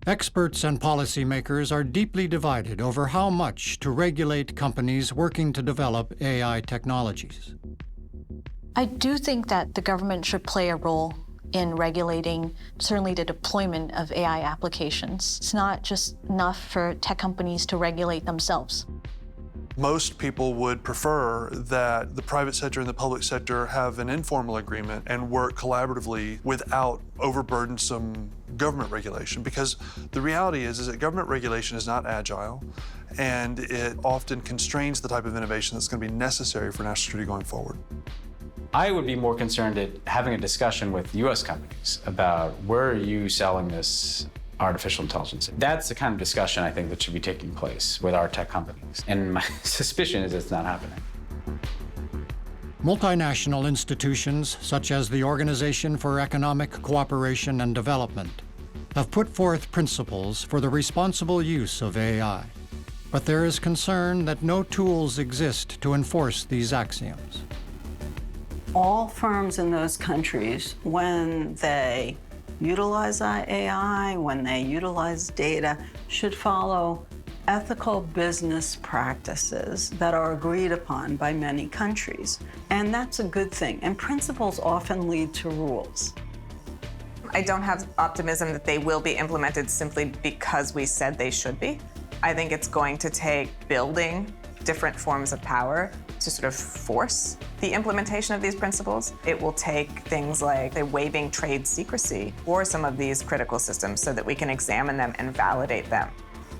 Experts and policymakers are deeply divided over how much to regulate companies working to develop AI technologies. I do think that the government should play a role in regulating certainly the deployment of AI applications. It's not just enough for tech companies to regulate themselves. Most people would prefer that the private sector and the public sector have an informal agreement and work collaboratively without overburdensome government regulation, because the reality is that government regulation is not agile, and it often constrains the type of innovation that's going to be necessary for national security going forward. I would be more concerned at having a discussion with U.S. companies about where are you selling this artificial intelligence. That's the kind of discussion I think that should be taking place with our tech companies. And my suspicion is it's not happening. Multinational institutions, such as the Organization for Economic Cooperation and Development, have put forth principles for the responsible use of AI. But there is concern that no tools exist to enforce these axioms. All firms in those countries, when they utilize AI, when they utilize data, should follow ethical business practices that are agreed upon by many countries. And that's a good thing. And principles often lead to rules. I don't have optimism that they will be implemented simply because we said they should be. I think it's going to take building different forms of power to sort of force the implementation of these principles. It will take things like waiving trade secrecy for some of these critical systems so that we can examine them and validate them.